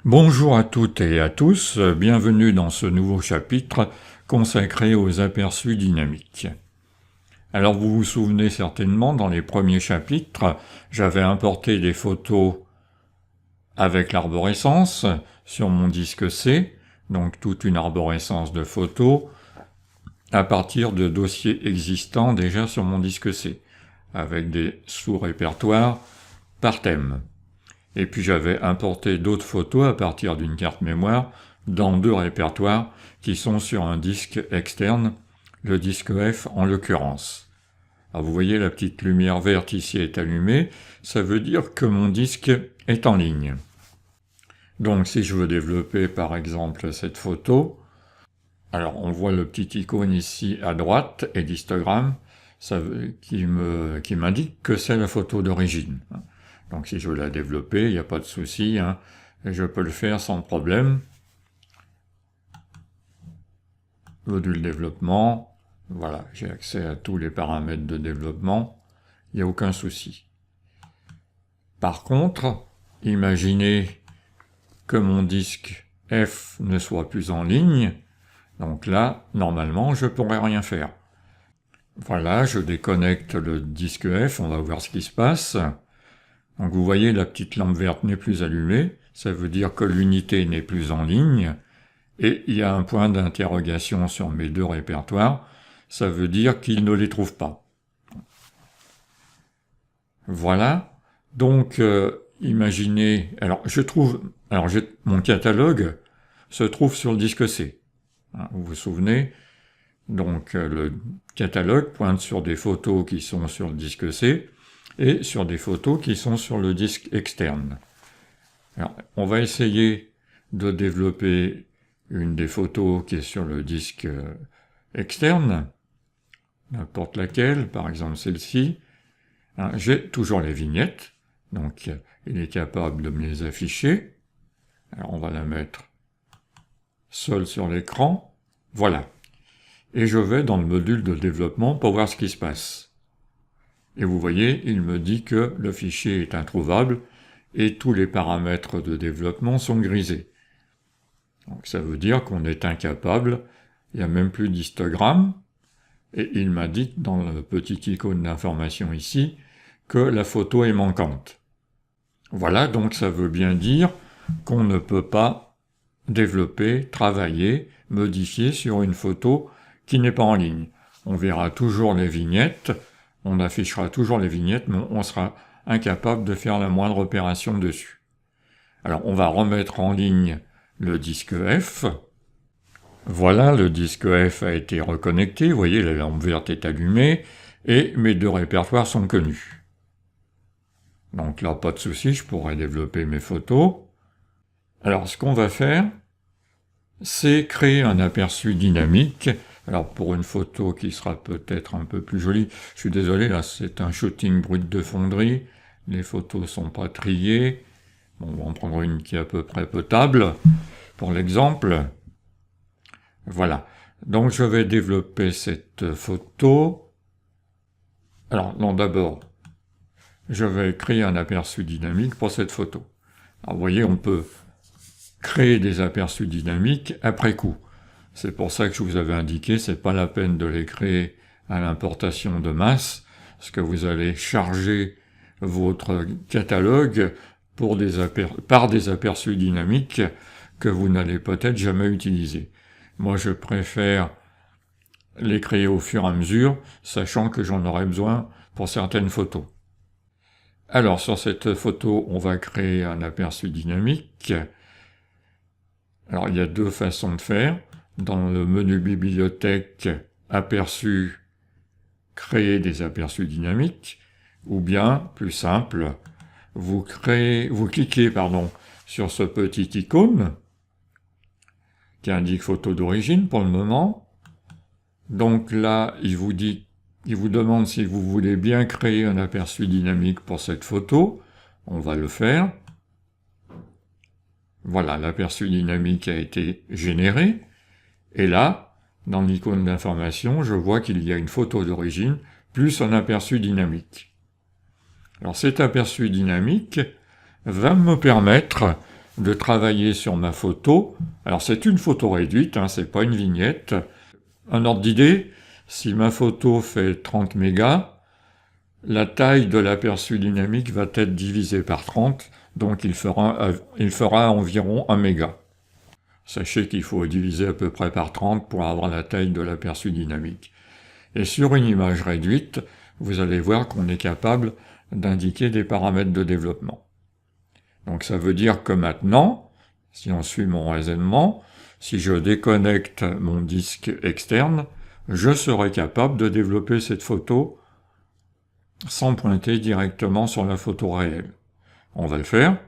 Bonjour à toutes et à tous, bienvenue dans ce nouveau chapitre consacré aux aperçus dynamiques. Alors vous vous souvenez certainement, dans les premiers chapitres, j'avais importé des photos avec l'arborescence sur mon disque C, donc toute une arborescence de photos, à partir de dossiers existants déjà sur mon disque C, avec des sous-répertoires par thème. Et puis j'avais importé d'autres photos à partir d'une carte mémoire dans deux répertoires qui sont sur un disque externe, le disque F en l'occurrence. Alors vous voyez la petite lumière verte ici est allumée, ça veut dire que mon disque est en ligne. Donc si je veux développer par exemple cette photo, alors on voit le petit icône ici à droite et l'histogramme qui m'indique que c'est la photo d'origine. Donc si je veux la développer, il n'y a pas de souci, je peux le faire sans problème. Module développement, voilà, j'ai accès à tous les paramètres de développement, il n'y a aucun souci. Par contre, imaginez que mon disque F ne soit plus en ligne, donc là, normalement, je ne pourrais rien faire. Voilà, je déconnecte le disque F, on va voir ce qui se passe. Donc vous voyez, la petite lampe verte n'est plus allumée, ça veut dire que l'unité n'est plus en ligne, et il y a un point d'interrogation sur mes deux répertoires, ça veut dire qu'il ne les trouve pas. Voilà, donc imaginez, mon catalogue se trouve sur le disque C. Vous vous souvenez, donc le catalogue pointe sur des photos qui sont sur le disque C, et sur des photos qui sont sur le disque externe. Alors, on va essayer de développer une des photos qui est sur le disque externe, n'importe laquelle, par exemple celle-ci. J'ai toujours les vignettes, donc il est capable de me les afficher. Alors on va la mettre seule sur l'écran, voilà. Et je vais dans le module de développement pour voir ce qui se passe. Et vous voyez, il me dit que le fichier est introuvable et tous les paramètres de développement sont grisés. Donc ça veut dire qu'on est incapable, il n'y a même plus d'histogramme, et il m'indique dans le petit icône d'information ici que la photo est manquante. Voilà, donc ça veut bien dire qu'on ne peut pas développer, travailler, modifier sur une photo qui n'est pas en ligne. On verra toujours les vignettes, on affichera toujours les vignettes, mais on sera incapable de faire la moindre opération dessus. Alors on va remettre en ligne le disque F. Voilà, le disque F a été reconnecté, vous voyez la lampe verte est allumée, et mes deux répertoires sont connus. Donc là, pas de souci, je pourrais développer mes photos. Alors ce qu'on va faire, c'est créer un aperçu dynamique. Alors pour une photo qui sera peut-être un peu plus jolie, je suis désolé, là c'est un shooting brut de fonderie, les photos sont pas triées, bon, on va en prendre une qui est à peu près potable, pour l'exemple. Voilà, donc je vais développer cette photo. Alors non, d'abord, je vais créer un aperçu dynamique pour cette photo. Alors vous voyez, on peut créer des aperçus dynamiques après coup. C'est pour ça que je vous avais indiqué, c'est pas la peine de les créer à l'importation de masse, parce que vous allez charger votre catalogue par des aperçus dynamiques que vous n'allez peut-être jamais utiliser. Moi, je préfère les créer au fur et à mesure, sachant que j'en aurai besoin pour certaines photos. Alors, sur cette photo, on va créer un aperçu dynamique. Alors, il y a deux façons de faire. Dans le menu bibliothèque, aperçu, créer des aperçus dynamiques, ou bien, plus simple, vous cliquez sur ce petit icône, qui indique photo d'origine pour le moment. Donc là, il vous demande si vous voulez bien créer un aperçu dynamique pour cette photo. On va le faire. Voilà, l'aperçu dynamique a été généré. Et là, dans l'icône d'information, je vois qu'il y a une photo d'origine plus un aperçu dynamique. Alors cet aperçu dynamique va me permettre de travailler sur ma photo. Alors c'est une photo réduite, hein, c'est pas une vignette. Un ordre d'idée, si ma photo fait 30 mégas, la taille de l'aperçu dynamique va être divisée par 30, donc il fera environ 1 méga. Sachez qu'il faut diviser à peu près par 30 pour avoir la taille de l'aperçu dynamique. Et sur une image réduite, vous allez voir qu'on est capable d'indiquer des paramètres de développement. Donc ça veut dire que maintenant, si on suit mon raisonnement, si je déconnecte mon disque externe, je serai capable de développer cette photo sans pointer directement sur la photo réelle. On va le faire.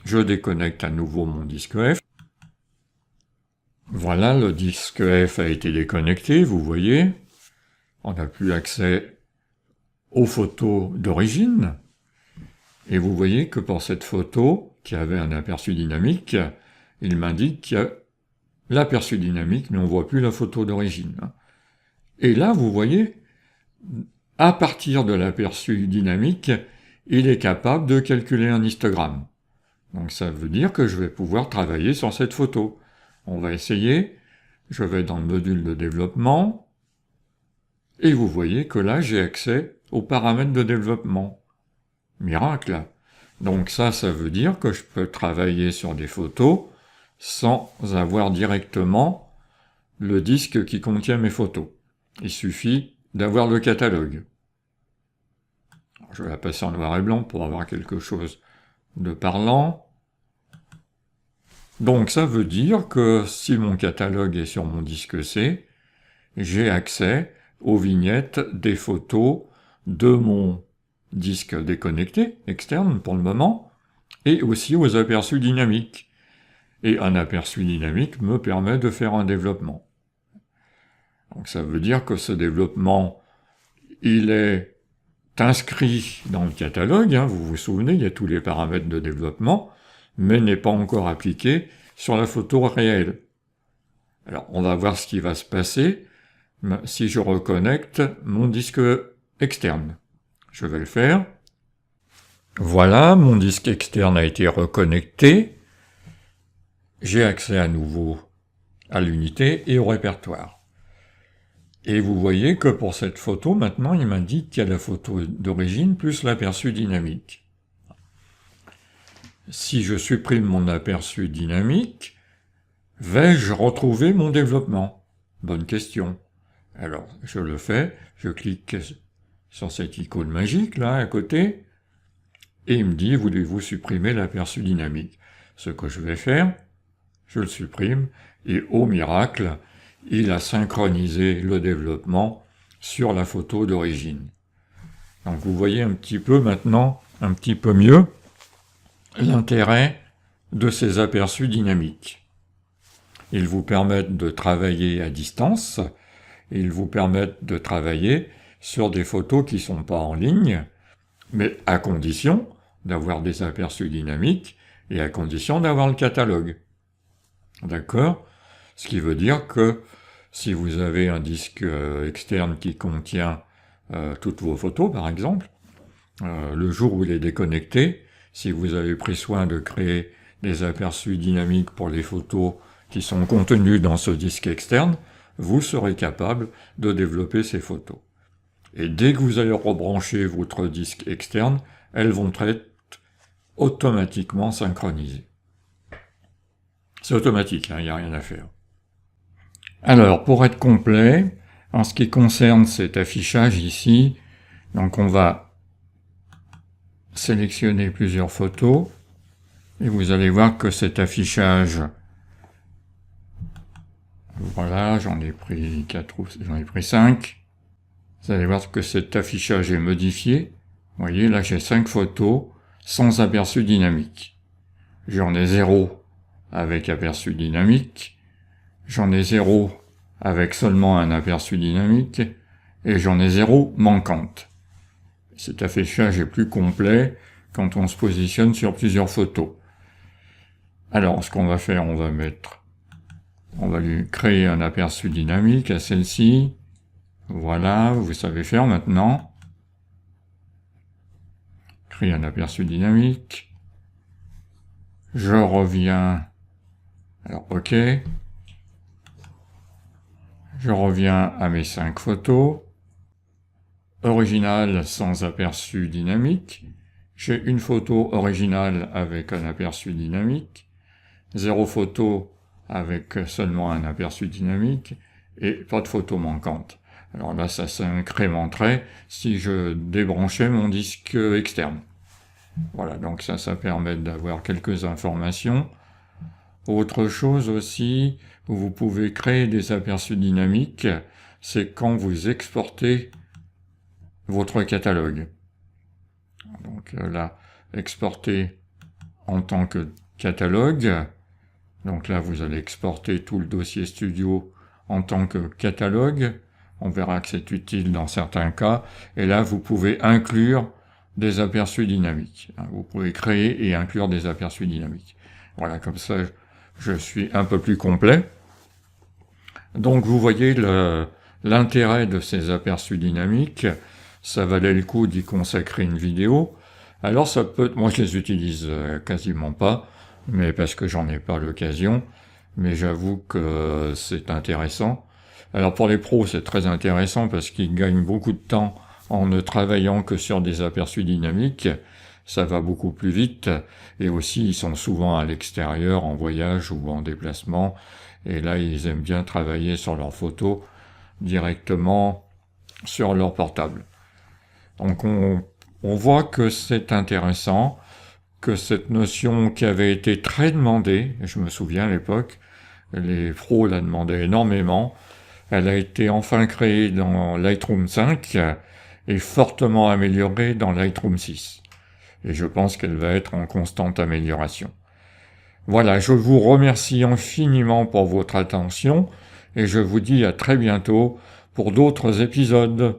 Je déconnecte à nouveau mon disque F. Voilà, le disque F a été déconnecté, vous voyez. On n'a plus accès aux photos d'origine. Et vous voyez que pour cette photo, qui avait un aperçu dynamique, il m'indique qu'il y a l'aperçu dynamique, mais on ne voit plus la photo d'origine. Et là, vous voyez, à partir de l'aperçu dynamique, il est capable de calculer un histogramme. Donc ça veut dire que je vais pouvoir travailler sur cette photo. On va essayer. Je vais dans le module de développement. Et vous voyez que là, j'ai accès aux paramètres de développement. Miracle. Donc ça veut dire que je peux travailler sur des photos sans avoir directement le disque qui contient mes photos. Il suffit d'avoir le catalogue. Je vais la passer en noir et blanc pour avoir quelque chose de parlant. Donc ça veut dire que si mon catalogue est sur mon disque C, j'ai accès aux vignettes des photos de mon disque déconnecté, externe pour le moment, et aussi aux aperçus dynamiques. Et un aperçu dynamique me permet de faire un développement. Donc ça veut dire que ce développement, il est inscrit dans le catalogue, hein, vous vous souvenez, il y a tous les paramètres de développement, mais n'est pas encore appliqué sur la photo réelle. Alors on va voir ce qui va se passer si je reconnecte mon disque externe. Je vais le faire. Voilà, mon disque externe a été reconnecté. J'ai accès à nouveau à l'unité et au répertoire. Et vous voyez que pour cette photo, maintenant, il m'indique qu'il y a la photo d'origine plus l'aperçu dynamique. Si je supprime mon aperçu dynamique, vais-je retrouver mon développement? Bonne question. Alors, je le fais, je clique sur cette icône magique, là, à côté, et il me dit, voulez-vous supprimer l'aperçu dynamique? Ce que je vais faire, je le supprime, et au miracle, il a synchronisé le développement sur la photo d'origine. Donc vous voyez un petit peu maintenant, un petit peu mieux, l'intérêt de ces aperçus dynamiques. Ils vous permettent de travailler à distance, ils vous permettent de travailler sur des photos qui ne sont pas en ligne, mais à condition d'avoir des aperçus dynamiques et à condition d'avoir le catalogue. D'accord? Ce qui veut dire que si vous avez un disque externe qui contient toutes vos photos, par exemple, le jour où il est déconnecté, si vous avez pris soin de créer des aperçus dynamiques pour les photos qui sont contenues dans ce disque externe, vous serez capable de développer ces photos. Et dès que vous allez rebrancher votre disque externe, elles vont être automatiquement synchronisées. C'est automatique, il n'y a rien à faire. Alors, pour être complet, en ce qui concerne cet affichage ici, donc on va sélectionner plusieurs photos, et vous allez voir que cet affichage, voilà, j'en ai pris 4 ou j'en ai pris 5, vous allez voir que cet affichage est modifié. Vous voyez, là j'ai 5 photos sans aperçu dynamique. J'en ai 0 avec aperçu dynamique, j'en ai 0 avec seulement un aperçu dynamique, et j'en ai 0 manquante. Cet affichage est plus complet quand on se positionne sur plusieurs photos. Alors, ce qu'on va faire, on va lui créer un aperçu dynamique à celle-ci. Voilà, vous savez faire maintenant. Créer un aperçu dynamique. Je reviens, alors OK, je reviens à mes 5 photos, original sans aperçu dynamique, j'ai une photo originale avec un aperçu dynamique, 0 photo avec seulement un aperçu dynamique, et pas de photo manquante. Alors là, ça s'incrémenterait si je débranchais mon disque externe. Voilà, donc ça permet d'avoir quelques informations. Autre chose aussi, où vous pouvez créer des aperçus dynamiques, c'est quand vous exportez votre catalogue. Donc là, exporter en tant que catalogue. Donc là, vous allez exporter tout le dossier studio en tant que catalogue. On verra que c'est utile dans certains cas. Et là, vous pouvez inclure des aperçus dynamiques. Vous pouvez créer et inclure des aperçus dynamiques. Voilà, comme ça, je suis un peu plus complet. Donc, vous voyez l'intérêt de ces aperçus dynamiques. Ça valait le coup d'y consacrer une vidéo. Alors, ça peut... Moi, je les utilise quasiment pas, mais parce que j'en ai pas l'occasion. Mais j'avoue que c'est intéressant. Alors, pour les pros, c'est très intéressant parce qu'ils gagnent beaucoup de temps en ne travaillant que sur des aperçus dynamiques. Ça va beaucoup plus vite. Et aussi, ils sont souvent à l'extérieur, en voyage ou en déplacement. Et là, ils aiment bien travailler sur leurs photos directement sur leur portable. Donc, on voit que c'est intéressant, que cette notion qui avait été très demandée, je me souviens à l'époque, les pros la demandaient énormément, elle a été enfin créée dans Lightroom 5 et fortement améliorée dans Lightroom 6. Et je pense qu'elle va être en constante amélioration. Voilà, je vous remercie infiniment pour votre attention et je vous dis à très bientôt pour d'autres épisodes.